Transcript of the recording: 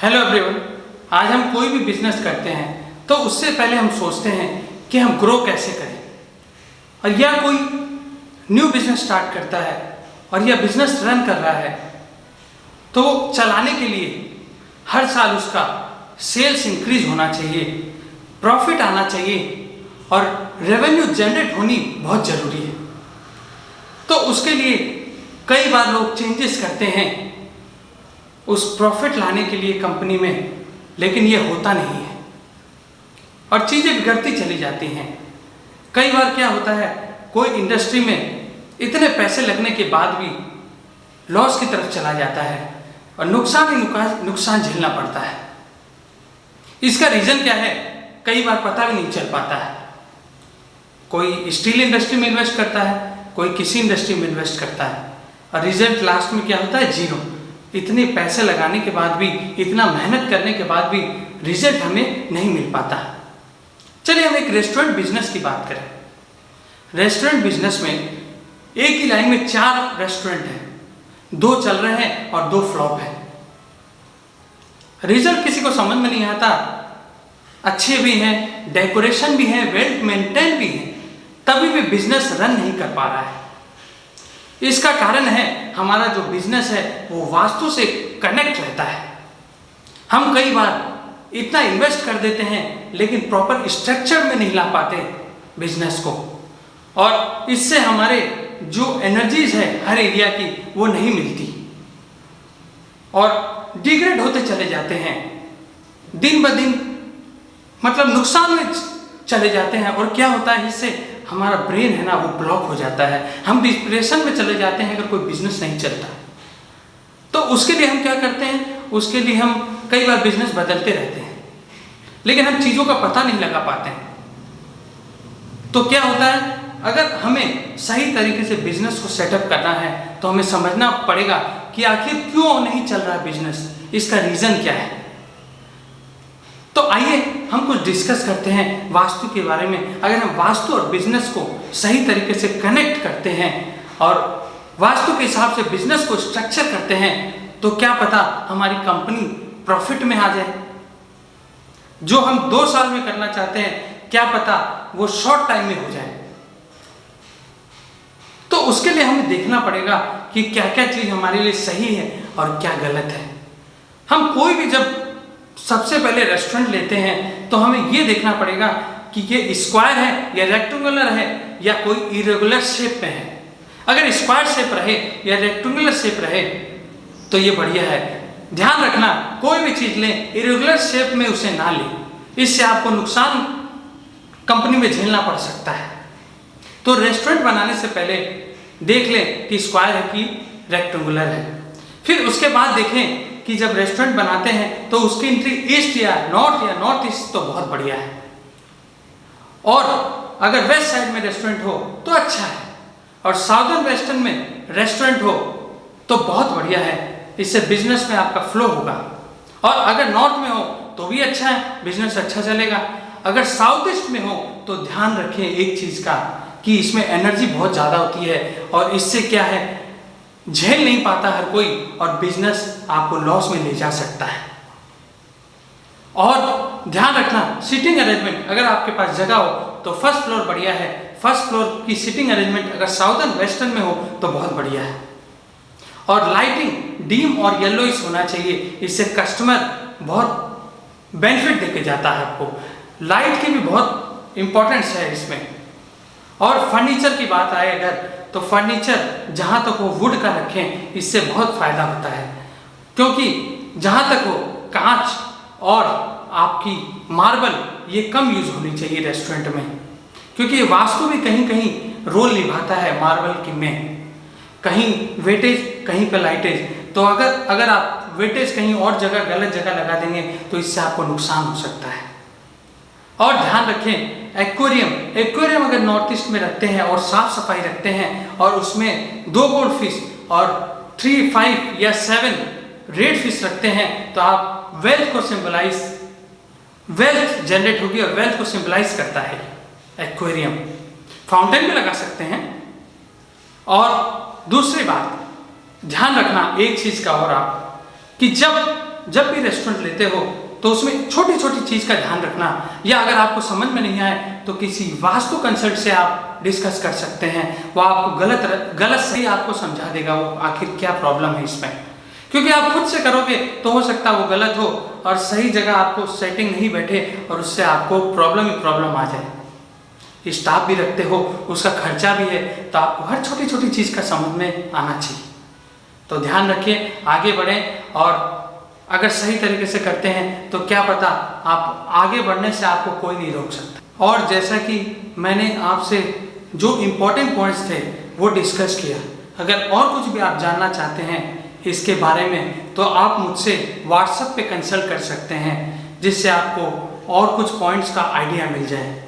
Hello everyone. आज हम कोई भी बिजनेस करते हैं तो उससे पहले हम सोचते हैं कि हम ग्रो कैसे करें। और या कोई न्यू बिजनेस स्टार्ट करता है और यह बिजनेस रन कर रहा है तो चलाने के लिए हर साल उसका सेल्स इंक्रीज होना चाहिए, प्रॉफिट आना चाहिए और रेवेन्यू जनरेट होनी बहुत ज़रूरी है। तो उसके लिए कई बार लोग चेंजेस करते हैं उस प्रॉफिट लाने के लिए कंपनी में, लेकिन ये होता नहीं है और चीज़ें बिगड़ती चली जाती हैं। कई बार क्या होता है, कोई इंडस्ट्री में इतने पैसे लगने के बाद भी लॉस की तरफ चला जाता है और नुकसान झेलना पड़ता है। इसका रीज़न क्या है, कई बार पता भी नहीं चल पाता है। कोई स्टील इंडस्ट्री में इन्वेस्ट करता है, कोई किसी इंडस्ट्री में इन्वेस्ट करता है और रिजल्ट लास्ट में क्या होता है, जीरो। इतने पैसे लगाने के बाद भी, इतना मेहनत करने के बाद भी रिजल्ट हमें नहीं मिल पाता। चलिए हम एक रेस्टोरेंट बिजनेस की बात करें। रेस्टोरेंट बिजनेस में एक ही लाइन में 4 रेस्टोरेंट हैं, 2 चल रहे हैं और 2 फ्लॉप हैं। रिजल्ट किसी को समझ में नहीं आता, अच्छे भी हैं, डेकोरेशन भी है, वेल मेंटेन भी है, तभी भी बिजनेस रन नहीं कर पा रहा है। इसका कारण है हमारा जो बिजनेस है वो वास्तु से कनेक्ट रहता है। हम कई बार इतना इन्वेस्ट कर देते हैं लेकिन प्रॉपर स्ट्रक्चर में नहीं ला पाते बिजनेस को, और इससे हमारे जो एनर्जीज है हर एरिया की वो नहीं मिलती और डिग्रेड होते चले जाते हैं दिन ब दिन, मतलब नुकसान में चले जाते हैं। और क्या होता है, इससे हमारा ब्रेन है ना वो ब्लॉक हो जाता है, हम डिप्रेशन में चले जाते हैं अगर कोई बिजनेस नहीं चलता। तो उसके लिए हम क्या करते हैं, उसके लिए हम कई बार बिजनेस बदलते रहते हैं लेकिन हम चीज़ों का पता नहीं लगा पाते हैं। तो क्या होता है, अगर हमें सही तरीके से बिजनेस को सेटअप करना है तो हमें समझना पड़ेगा कि आखिर क्यों नहीं चल रहा है बिजनेस, इसका रीज़न क्या है। तो आइए हम कुछ डिस्कस करते हैं वास्तु के बारे में। अगर हम वास्तु और बिजनेस को सही तरीके से कनेक्ट करते हैं और वास्तु के हिसाब से बिजनेस को स्ट्रक्चर करते हैं तो क्या पता हमारी कंपनी प्रॉफिट में आ जाए। जो हम 2 साल में करना चाहते हैं क्या पता वो शॉर्ट टाइम में हो जाए। तो उसके लिए हमें देखना पड़ेगा कि क्या क्या चीज़ हमारे लिए सही है और क्या गलत है। हम कोई भी जब सबसे पहले रेस्टोरेंट लेते हैं तो हमें ये देखना पड़ेगा कि ये स्क्वायर है या रेक्टेंगुलर है या कोई इरेगुलर शेप में है। अगर स्क्वायर शेप रहे या रेक्टेंगुलर शेप रहे तो ये बढ़िया है। ध्यान रखना, कोई भी चीज़ लें इरेगुलर शेप में उसे ना लें, इससे आपको नुकसान कंपनी में झेलना पड़ सकता है। तो रेस्टोरेंट बनाने से पहले देख लें कि स्क्वायर है कि रेक्टेंगुलर है। फिर उसके बाद देखें कि जब रेस्टोरेंट बनाते हैं तो उसकी एंट्री ईस्ट या नॉर्थ ईस्ट तो बहुत बढ़िया है, और अगर वेस्ट साइड में रेस्टोरेंट हो तो अच्छा है, और साउदर्न वेस्टर्न में रेस्टोरेंट हो तो बहुत बढ़िया है। इससे बिजनेस में आपका फ्लो होगा। और अगर नॉर्थ में हो तो भी अच्छा है, बिजनेस अच्छा चलेगा। अगर साउथ ईस्ट में हो तो ध्यान रखें एक चीज़ का कि इसमें एनर्जी बहुत ज़्यादा होती है और इससे क्या है, झेल नहीं पाता हर कोई और बिजनेस आपको लॉस में ले जा सकता है। और ध्यान रखना सीटिंग अरेंजमेंट, अगर आपके पास जगह हो तो फर्स्ट फ्लोर बढ़िया है। फर्स्ट फ्लोर की सीटिंग अरेंजमेंट अगर साउदर्न वेस्टर्न में हो तो बहुत बढ़िया है। और लाइटिंग डीम और येलोइश होना चाहिए, इससे कस्टमर बहुत बेनिफिट देके जाता है आपको। लाइट की भी बहुत इंपॉर्टेंस है इसमें। और फर्नीचर की बात आए अगर, तो फर्नीचर जहाँ तक हो वुड का रखें, इससे बहुत फ़ायदा होता है। क्योंकि जहाँ तक हो कांच और आपकी मार्बल ये कम यूज़ होनी चाहिए रेस्टोरेंट में, क्योंकि ये वास्तु भी कहीं कहीं रोल निभाता है मार्बल की में। कहीं वेटेज कहीं पर लाइटेज, तो अगर आप वेटेज कहीं और जगह गलत जगह लगा देंगे तो इससे आपको नुकसान हो सकता है। और ध्यान रखें एक्वेरियम अगर नॉर्थ ईस्ट में रखते हैं और साफ सफाई रखते हैं और उसमें 2 गोल्ड फिश और 3, 5 या 7 रेड फिश रखते हैं तो आप वेल्थ जनरेट होगी और वेल्थ को सिंबलाइज करता है एक्वेरियम। फाउंटेन भी लगा सकते हैं। और दूसरी बात ध्यान रखना एक चीज़ का और आप कि जब जब भी रेस्टोरेंट लेते हो तो उसमें छोटी छोटी चीज़ का ध्यान रखना, या अगर आपको समझ में नहीं आए तो किसी वास्तु कंसल्ट से आप डिस्कस कर सकते हैं। वो आपको गलत सही आपको समझा देगा वो आखिर क्या प्रॉब्लम है इसमें, क्योंकि आप खुद से करोगे तो हो सकता है वो गलत हो और सही जगह आपको सेटिंग नहीं बैठे और उससे आपको प्रॉब्लम ही प्रॉब्लम आ जाए। स्टाफ भी रखते हो, उसका खर्चा भी है, तो आपको हर छोटी छोटी चीज़ का समझ में आना चाहिए। तो ध्यान रखिए, आगे बढ़ें, और अगर सही तरीके से करते हैं तो क्या पता आप आगे बढ़ने से आपको कोई नहीं रोक सकता। और जैसा कि मैंने आपसे जो इम्पोर्टेंट पॉइंट्स थे वो डिस्कस किया, अगर और कुछ भी आप जानना चाहते हैं इसके बारे में तो आप मुझसे व्हाट्सएप पे कंसल्ट कर सकते हैं, जिससे आपको और कुछ पॉइंट्स का आइडिया मिल जाए।